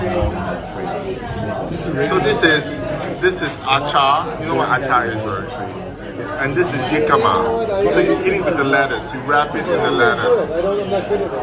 So this is achar. You know what achar is, right? And this is jicama. So you eat it with the lettuce. You wrap it in the lettuce. I'm not good at it.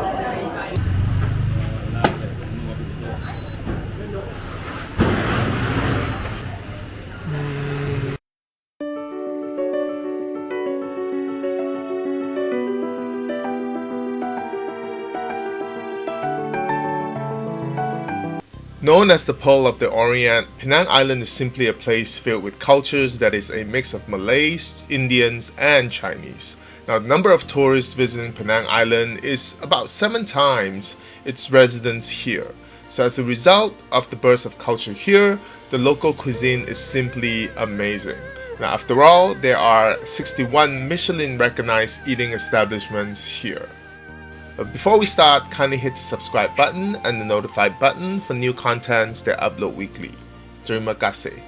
Known as the Pearl of the Orient, Penang Island is simply a place filled with cultures that is a mix of Malays, Indians, and Chinese. Now, the number of tourists visiting Penang Island is about 7 times its residents here. So as a result of the burst of culture here, the local cuisine is simply amazing. Now, after all, there are 61 Michelin-recognized eating establishments here. But before we start, kindly hit the subscribe button and the notify button for new contents that I upload weekly. Terima kasih.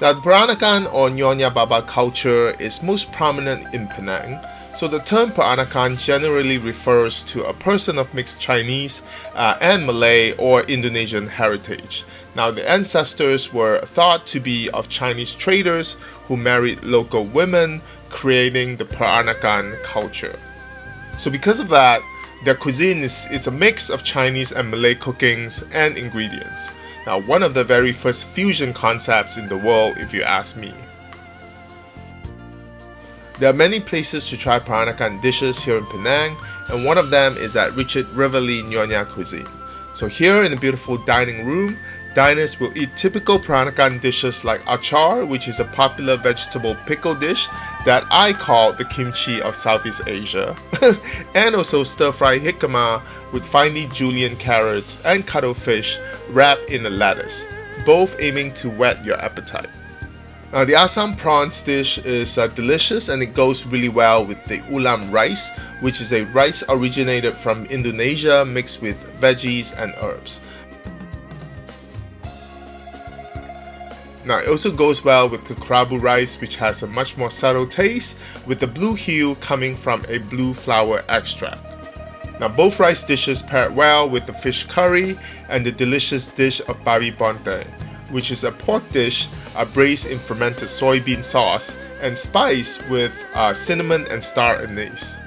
Now, the Peranakan or Nyonya Baba culture is most prominent in Penang. So the term Peranakan generally refers to a person of mixed Chinese and Malay or Indonesian heritage. Now, the ancestors were thought to be of Chinese traders who married local women, creating the Peranakan culture. So because of that, their cuisine is a mix of Chinese and Malay cookings and ingredients. Now, one of the very first fusion concepts in the world, if you ask me. There are many places to try Peranakan dishes here in Penang, and one of them is at Richard Riverly Nyonya Cuisine. So here in the beautiful dining room, diners will eat typical Peranakan dishes like achar, which is a popular vegetable pickle dish that I call the kimchi of Southeast Asia, and also stir-fry jicama with finely julienne carrots and cuttlefish wrapped in a lettuce, both aiming to whet your appetite. Now, the Asam prawns dish is delicious, and it goes really well with the ulam rice, which is a rice originated from Indonesia mixed with veggies and herbs. Now, it also goes well with the kerabu rice, which has a much more subtle taste, with the blue hue coming from a blue flower extract. Now, both rice dishes pair well with the fish curry and the delicious dish of babi bonte, which is a pork dish braised in fermented soybean sauce and spiced with cinnamon and star anise.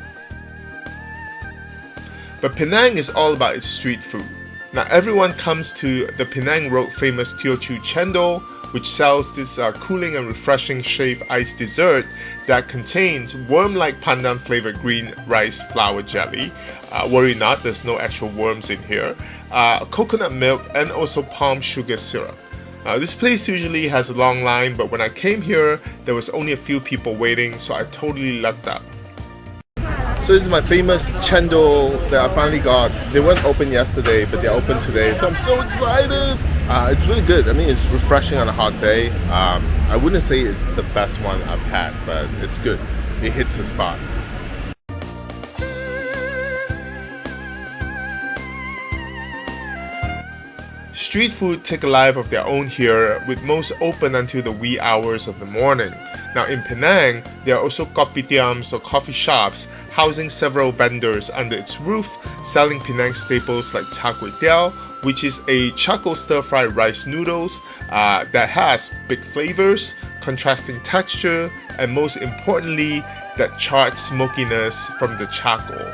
But Penang is all about its street food. Now, everyone comes to the Penang Road famous Teochew Chendol, which sells this cooling and refreshing shaved ice dessert that contains worm-like pandan flavored green rice flour jelly. Worry not, there's no actual worms in here. Coconut milk and also palm sugar syrup. This place usually has a long line, but when I came here, there was only a few people waiting, so I totally lucked out. So this is my famous chendol that I finally got. They weren't open yesterday, but they're open today, so I'm so excited! It's really good. I mean, it's refreshing on a hot day. I wouldn't say it's the best one I've had, but it's good. It hits the spot. Street food take a life of their own here, with most open until the wee hours of the morning. Now in Penang, there are also kopitiams or coffee shops housing several vendors under its roof, selling Penang staples like char kway teow, which is a charcoal stir-fried rice noodles that has big flavors, contrasting texture, and most importantly, that charred smokiness from the charcoal.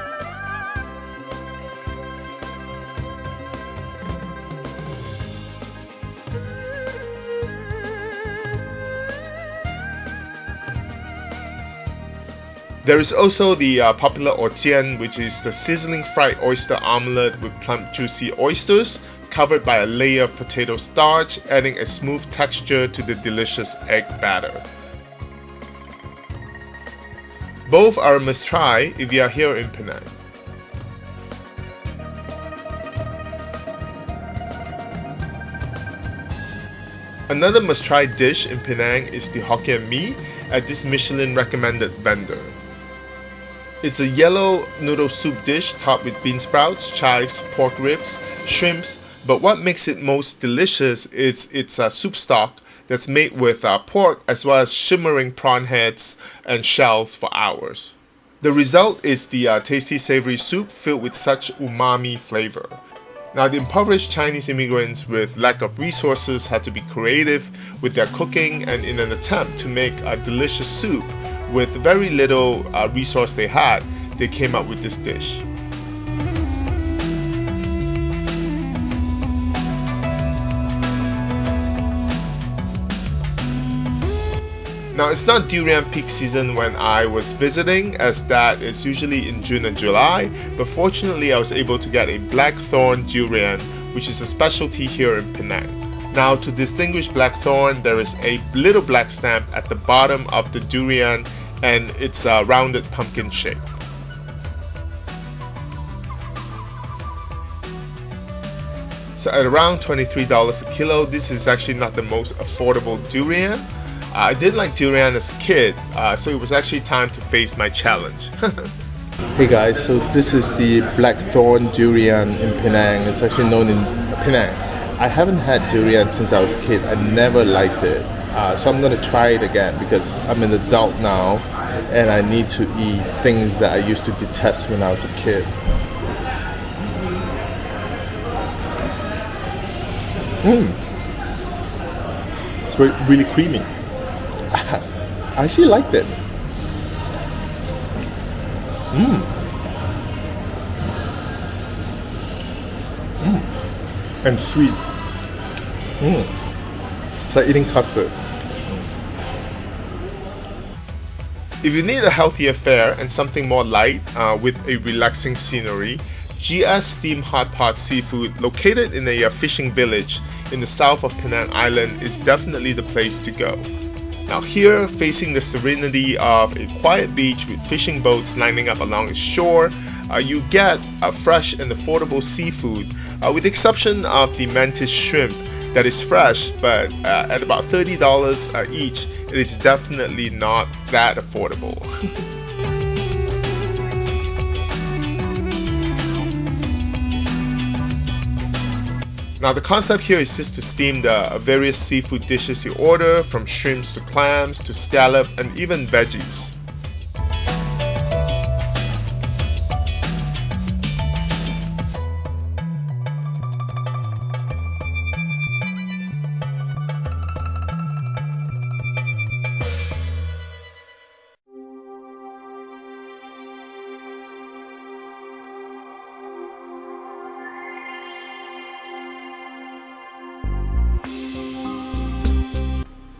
There is also the popular orjian, which is the sizzling fried oyster omelette with plump juicy oysters, covered by a layer of potato starch, adding a smooth texture to the delicious egg batter. Both are a must try if you are here in Penang. Another must try dish in Penang is the Hokkien Mee at this Michelin recommended vendor. It's a yellow noodle soup dish topped with bean sprouts, chives, pork ribs, shrimps, but what makes it most delicious is its soup stock that's made with pork as well as shimmering prawn heads and shells for hours. The result is the tasty savory soup filled with such umami flavor. Now, the impoverished Chinese immigrants with lack of resources had to be creative with their cooking, and in an attempt to make a delicious soup with very little resource they had, they came up with this dish. Now, it's not durian peak season when I was visiting, as that is usually in June and July, but fortunately I was able to get a blackthorn durian, which is a specialty here in Penang. Now, to distinguish blackthorn, there is a little black stamp at the bottom of the durian, and it's a rounded pumpkin shape. So at around $23 a kilo, this is actually not the most affordable durian. I did like durian as a kid, so it was actually time to face my challenge. Hey guys, so this is the blackthorn durian in Penang. It's actually known in Penang. I haven't had durian since I was a kid. I never liked it. So I'm gonna try it again because I'm an adult now and I need to eat things that I used to detest when I was a kid. It's really creamy. I actually liked it. And sweet. It's like eating custard. If you need a healthier fare and something more light with a relaxing scenery, GS Steam Hot Pot Seafood, located in a fishing village in the south of Penang Island, is definitely the place to go. Now here, facing the serenity of a quiet beach with fishing boats lining up along its shore, you get a fresh and affordable seafood, with the exception of the mantis shrimp that is fresh, but at about $30 each, it is definitely not that affordable. Now the concept here is just to steam the various seafood dishes you order, from shrimps to clams to scallop and even veggies.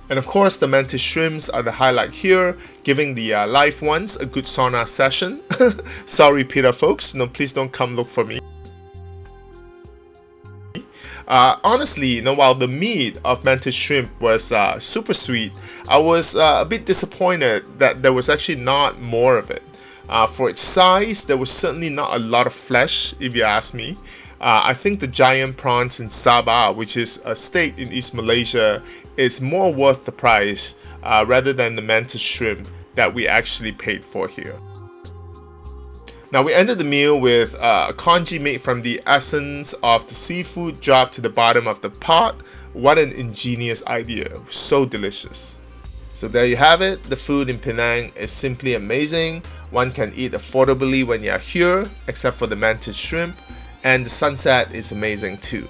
And of course, the mantis shrimps are the highlight here, giving the live ones a good sauna session. Sorry, PETA folks, no, please don't come look for me. Honestly, while the meat of mantis shrimp was super sweet, I was a bit disappointed that there was actually not more of it. For its size, there was certainly not a lot of flesh, if you ask me. I think the giant prawns in Sabah, which is a state in East Malaysia, is more worth the price rather than the mantis shrimp that we actually paid for here. Now we ended the meal with a congee made from the essence of the seafood dropped to the bottom of the pot. What an ingenious idea, so delicious. So there you have it. The food in Penang is simply amazing. One can eat affordably when you're here, except for the mantis shrimp, and the sunset is amazing too.